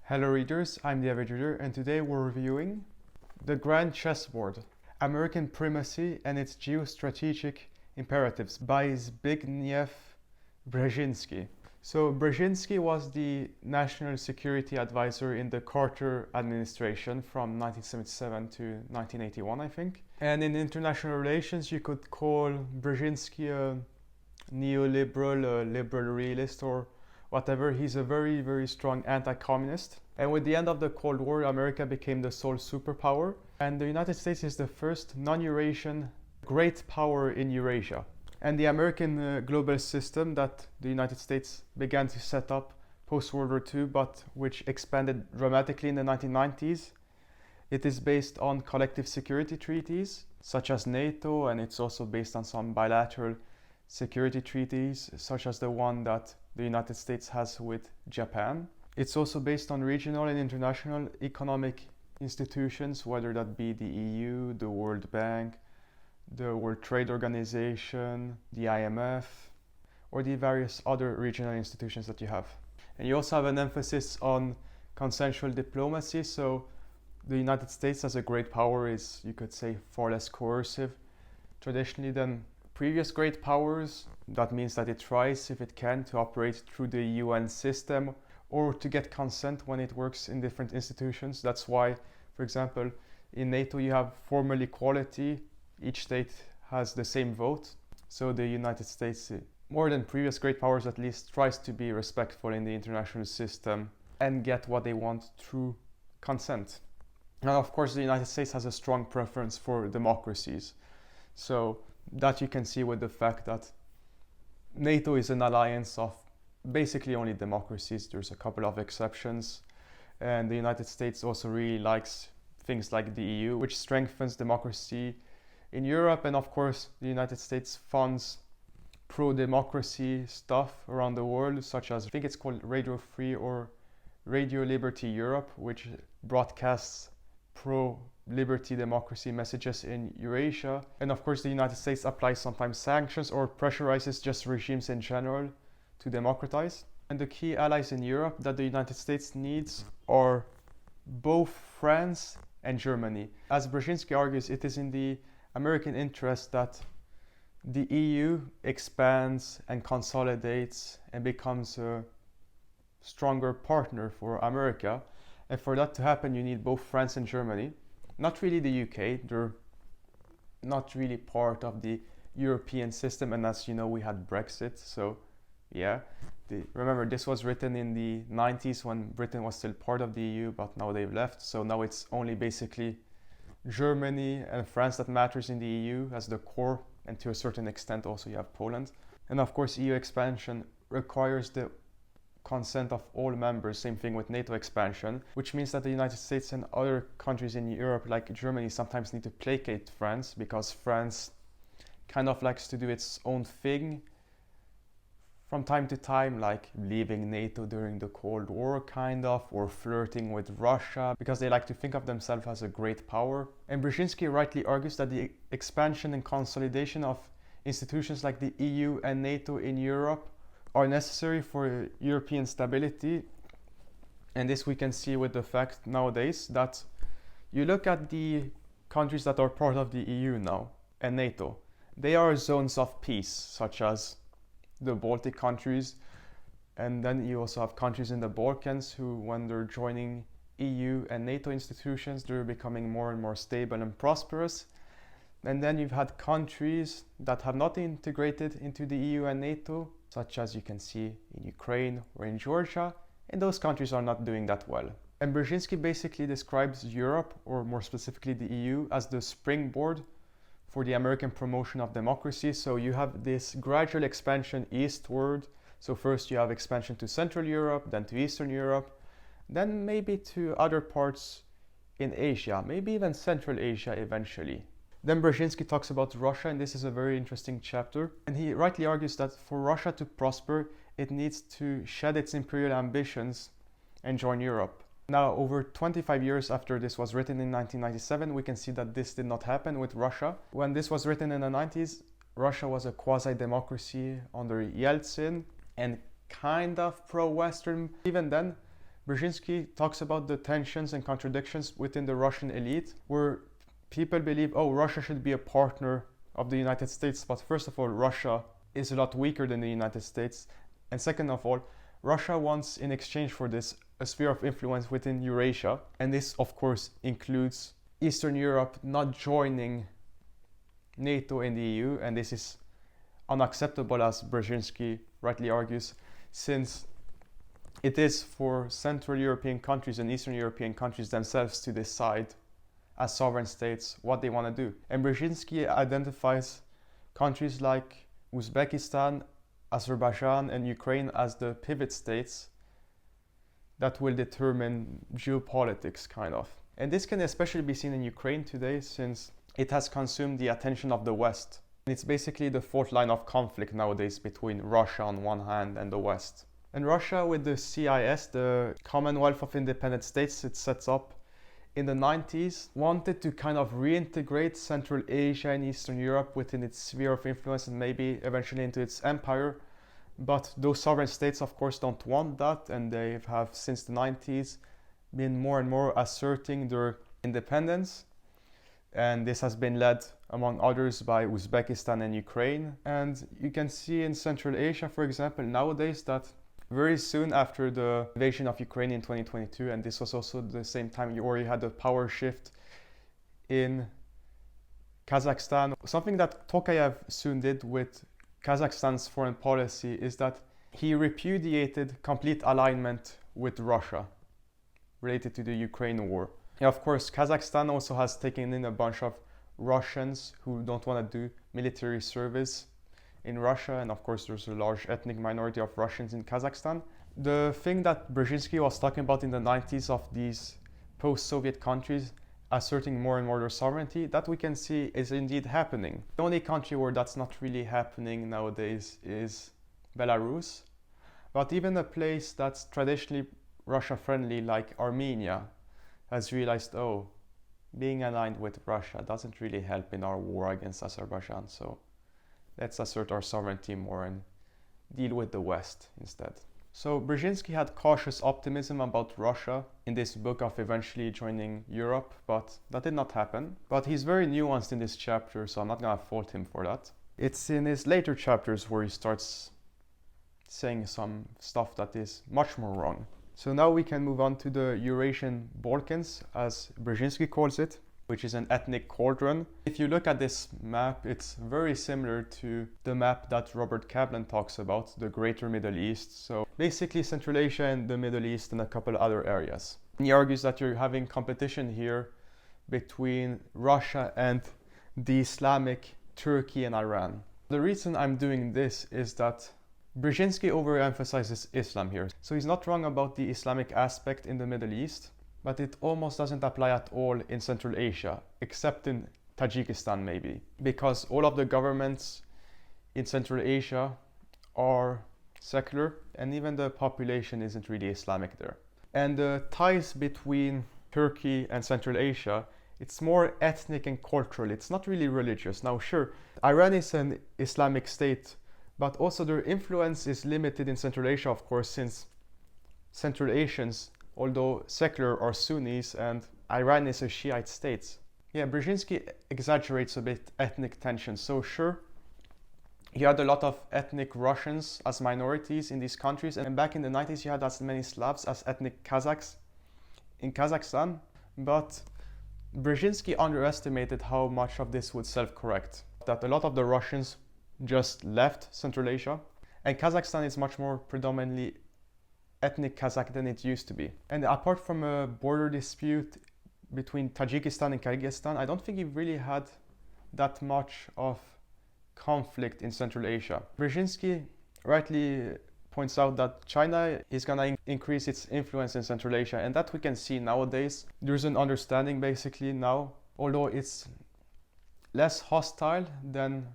Hello readers, I'm the Average Reader, and today we're reviewing the Grand Chessboard, American Primacy and its Geostrategic Imperatives by Zbigniew Brzezinski. So Brzezinski was the National Security Advisor in the Carter administration from 1977 to 1981, I think. And in international relations, you could call Brzezinski a neoliberal, a liberal realist, or whatever. He's a very, very strong anti-communist. And with the end of the Cold War, America became the sole superpower. And the United States is the first non-Eurasian great power in Eurasia. And the American global system that the United States began to set up post-World War II, but which expanded dramatically in the 1990s, it is based on collective security treaties, such as NATO, and it's also based on some bilateral security treaties, such as the one that the United States has with Japan. It's also based on regional and international economic institutions, whether that be the EU, the World Bank, the World Trade Organization, the IMF, or the various other regional institutions that you have. And you also have an emphasis on consensual diplomacy, so the United States as a great power is, you could say, far less coercive traditionally than previous great powers. That means that it tries, if it can, to operate through the UN system or to get consent when it works in different institutions. That's why, for example, in NATO you have formal equality. Each state has the same vote. So the United States, more than previous great powers at least, tries to be respectful in the international system and get what they want through consent. Now, of course, the United States has a strong preference for democracies. So that you can see with the fact that NATO is an alliance of basically only democracies. There's a couple of exceptions. And the United States also really likes things like the EU, which strengthens democracy in Europe. And of course, the United States funds pro-democracy stuff around the world, such as, I think it's called Radio Free or Radio Liberty Europe, which broadcasts pro-liberty democracy messages in Eurasia. And of course, the United States applies sometimes sanctions or pressurizes just regimes in general to democratize. And the key allies in Europe that the United States needs are both France and Germany. As Brzezinski argues, it is in the American interest that the EU expands and consolidates and becomes a stronger partner for America. And for that to happen, you need both France and Germany. Not really the UK, they're not really part of the European system. And as you know, we had Brexit, so yeah. Remember, this was written in the 90s when Britain was still part of the EU, but now they've left. So now it's only basically Germany and France that matters in the EU as the core. And to a certain extent also you have Poland. And of course, EU expansion requires the consent of all members, same thing with NATO expansion, which means that the United States and other countries in Europe like Germany sometimes need to placate France because France kind of likes to do its own thing from time to time, like leaving NATO during the Cold War kind of, or flirting with Russia, because they like to think of themselves as a great power. And Brzezinski rightly argues that the expansion and consolidation of institutions like the EU and NATO in Europe are necessary for European stability. And this we can see with the fact nowadays that you look at the countries that are part of the EU now and NATO, they are zones of peace, such as the Baltic countries. And then you also have countries in the Balkans who, when they're joining EU and NATO institutions, they're becoming more and more stable and prosperous. And then you've had countries that have not integrated into the EU and NATO, such as you can see in Ukraine or in Georgia, and those countries are not doing that well. And Brzezinski basically describes Europe, or more specifically the EU, as the springboard for the American promotion of democracy. So you have this gradual expansion eastward. So first you have expansion to Central Europe, then to Eastern Europe, then maybe to other parts in Asia, maybe even Central Asia eventually. Then Brzezinski talks about Russia, and this is a very interesting chapter. And he rightly argues that for Russia to prosper, it needs to shed its imperial ambitions and join Europe. Now, over 25 years after this was written in 1997, we can see that this did not happen with Russia. When this was written in the 90s, Russia was a quasi-democracy under Yeltsin and kind of pro-Western. Even then, Brzezinski talks about the tensions and contradictions within the Russian elite, where people believe, oh, Russia should be a partner of the United States, but first of all, Russia is a lot weaker than the United States, and second of all, Russia wants, in exchange for this, a sphere of influence within Eurasia, and this of course includes Eastern Europe not joining NATO and the EU, and this is unacceptable, as Brzezinski rightly argues, since it is for Central European countries and Eastern European countries themselves to decide as sovereign states what they want to do. And Brzezinski identifies countries like Uzbekistan, Azerbaijan and Ukraine as the pivot states that will determine geopolitics, kind of. And this can especially be seen in Ukraine today, since it has consumed the attention of the West. It's basically the fourth line of conflict nowadays between Russia on one hand and the West. And Russia, with the CIS, the Commonwealth of Independent States it sets up in the 90s, wanted to kind of reintegrate Central Asia and Eastern Europe within its sphere of influence and maybe eventually into its empire. But those sovereign states, of course, don't want that, and they have since the 90s been more and more asserting their independence. And this has been led, among others, by Uzbekistan and Ukraine. And you can see in Central Asia, for example, nowadays that very soon after the invasion of Ukraine in 2022, and this was also the same time you already had a power shift in Kazakhstan. Something that Tokayev soon did with Kazakhstan's foreign policy is that he repudiated complete alignment with Russia related to the Ukraine war. And of course, Kazakhstan also has taken in a bunch of Russians who don't want to do military service in Russia, and of course there's a large ethnic minority of Russians in Kazakhstan. The thing that Brzezinski was talking about in the 90s of these post-Soviet countries asserting more and more their sovereignty, that we can see is indeed happening. The only country where that's not really happening nowadays is Belarus, but even a place that's traditionally Russia-friendly like Armenia has realized, oh, being aligned with Russia doesn't really help in our war against Azerbaijan, so let's assert our sovereignty more and deal with the West instead. So Brzezinski had cautious optimism about Russia in this book of eventually joining Europe, but that did not happen. But he's very nuanced in this chapter, so I'm not gonna fault him for that. It's in his later chapters where he starts saying some stuff that is much more wrong. So now we can move on to the Eurasian Balkans, as Brzezinski calls it, which is an ethnic cauldron. If you look at this map, it's very similar to the map that Robert Kaplan talks about, the Greater Middle East. So basically Central Asia and the Middle East and a couple other areas. And he argues that you're having competition here between Russia and the Islamic Turkey and Iran. The reason I'm doing this is that Brzezinski overemphasizes Islam here. So he's not wrong about the Islamic aspect in the Middle East, but it almost doesn't apply at all in Central Asia, except in Tajikistan maybe, because all of the governments in Central Asia are secular, and even the population isn't really Islamic there. And the ties between Turkey and Central Asia, it's more ethnic and cultural, it's not really religious. Now sure, Iran is an Islamic state, but also their influence is limited in Central Asia, of course, since Central Asians, although secular, are Sunnis, and Iran is a Shiite state. Yeah, Brzezinski exaggerates a bit ethnic tensions. So sure, you had a lot of ethnic Russians as minorities in these countries, and back in the 90s you had as many Slavs as ethnic Kazakhs in Kazakhstan, but Brzezinski underestimated how much of this would self-correct. That a lot of the Russians just left Central Asia, and Kazakhstan is much more predominantly ethnic Kazakh than it used to be. And apart from a border dispute between Tajikistan and Kyrgyzstan, I don't think he really had that much of conflict in Central Asia. Brzezinski rightly points out that China is gonna increase its influence in Central Asia, and that we can see nowadays. There's an understanding basically now, although it's less hostile than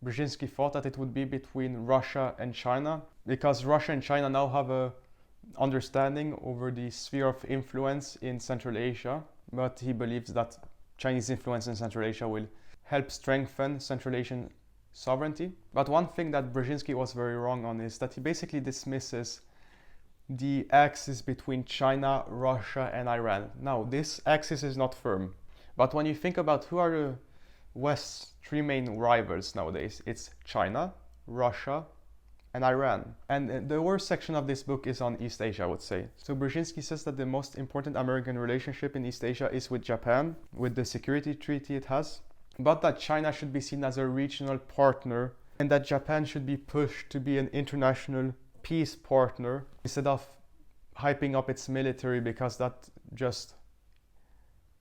Brzezinski thought that it would be between Russia and China, because Russia and China now have a understanding over the sphere of influence in Central Asia, but he believes that Chinese influence in Central Asia will help strengthen Central Asian sovereignty. But one thing that Brzezinski was very wrong on is that he basically dismisses the axis between China, Russia, and Iran. Now, this axis is not firm, but when you think about who are the West's three main rivals nowadays, it's China, Russia, and Iran. And the worst section of this book is on East Asia, I would say. So Brzezinski says that the most important American relationship in East Asia is with Japan, with the security treaty it has, but that China should be seen as a regional partner and that Japan should be pushed to be an international peace partner instead of hyping up its military, because that just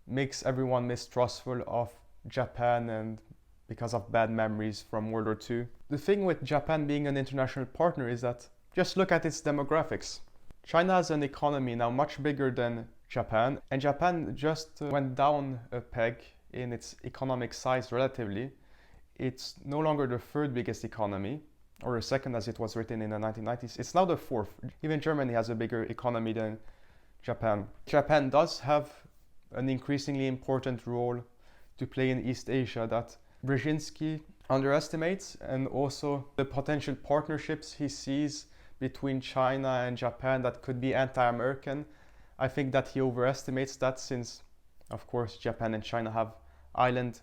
makes everyone mistrustful of Japan and because of bad memories from World War II. The thing with Japan being an international partner is that just look at its demographics. China has an economy now much bigger than Japan, and Japan just went down a peg in its economic size relatively. It's no longer the third biggest economy, or the second as it was written in the 1990s. It's now the fourth. Even Germany has a bigger economy than Japan. Japan does have an increasingly important role to play in East Asia that Brzezinski underestimates, and also the potential partnerships he sees between China and Japan that could be anti-American. I think that he overestimates that, since of course Japan and China have island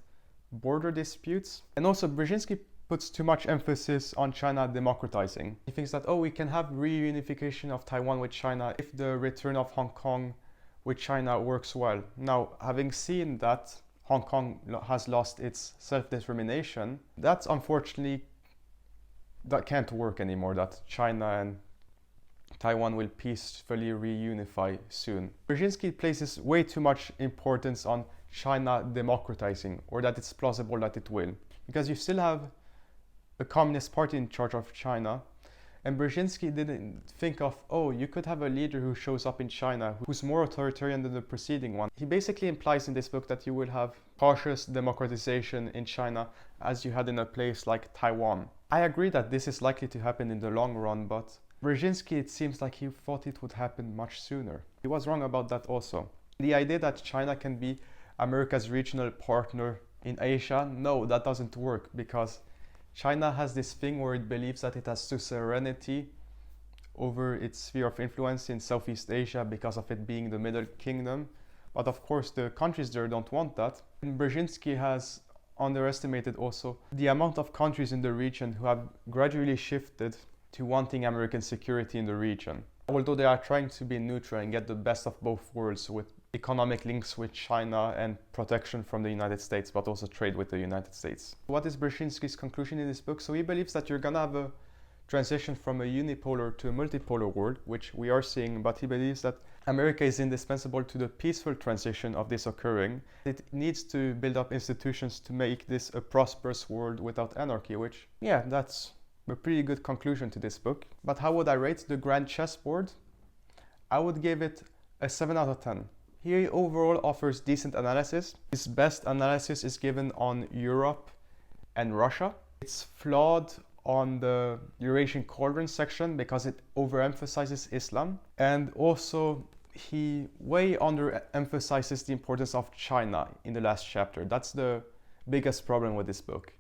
border disputes. And also Brzezinski puts too much emphasis on China democratizing. He thinks that, oh, we can have reunification of Taiwan with China if the return of Hong Kong with China works well. Now, having seen that Hong Kong has lost its self-determination, that's unfortunately, that can't work anymore, that China and Taiwan will peacefully reunify soon. Brzezinski places way too much importance on China democratizing, or that it's plausible that it will, because you still have a communist party in charge of China, and Brzezinski didn't think of, oh, you could have a leader who shows up in China who's more authoritarian than the preceding one. He basically implies in this book that you will have cautious democratization in China as you had in a place like Taiwan. I agree that this is likely to happen in the long run, but Brzezinski, it seems like he thought it would happen much sooner. He was wrong about that also. The idea that China can be America's regional partner in Asia, no, that doesn't work, because China has this thing where it believes that it has suzerainty over its sphere of influence in Southeast Asia because of it being the Middle Kingdom. But of course the countries there don't want that. And Brzezinski has underestimated also the amount of countries in the region who have gradually shifted to wanting American security in the region. Although they are trying to be neutral and get the best of both worlds with economic links with China and protection from the United States, but also trade with the United States. What is Brzezinski's conclusion in this book? So he believes that you're gonna have a transition from a unipolar to a multipolar world, which we are seeing, but he believes that America is indispensable to the peaceful transition of this occurring. It needs to build up institutions to make this a prosperous world without anarchy, which, yeah, that's a pretty good conclusion to this book. But how would I rate the Grand Chessboard? I would give it a 7 out of 10. He overall offers decent analysis. His best analysis is given on Europe and Russia. It's flawed on the Eurasian cauldron section because it overemphasizes Islam. And also he way underemphasizes the importance of China in the last chapter. That's the biggest problem with this book.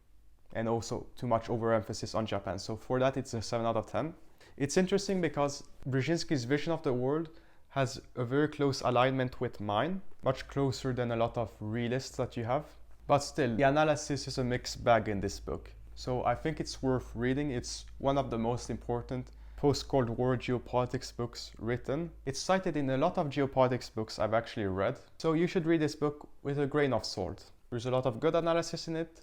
And also too much overemphasis on Japan. So for that, it's a 7 out of 10. It's interesting because Brzezinski's vision of the world has a very close alignment with mine, much closer than a lot of realists that you have. But still, the analysis is a mixed bag in this book. So I think it's worth reading. It's one of the most important post-Cold War geopolitics books written. It's cited in a lot of geopolitics books I've actually read. So you should read this book with a grain of salt. There's a lot of good analysis in it,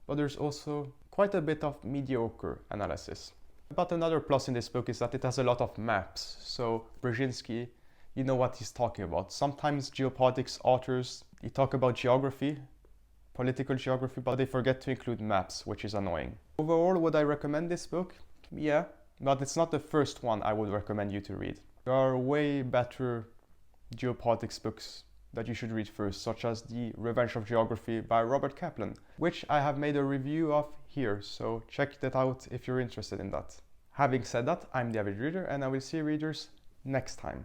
but there's also quite a bit of mediocre analysis. But another plus in this book is that it has a lot of maps. So Brzezinski, you know what he's talking about. Sometimes geopolitics authors, they talk about geography, political geography, but they forget to include maps, which is annoying. Overall, would I recommend this book? Yeah, but it's not the first one I would recommend you to read. There are way better geopolitics books that you should read first, such as The Revenge of Geography by Robert Kaplan, which I have made a review of here, so check that out if you're interested in that. Having said that, I'm the average reader, and I will see readers next time.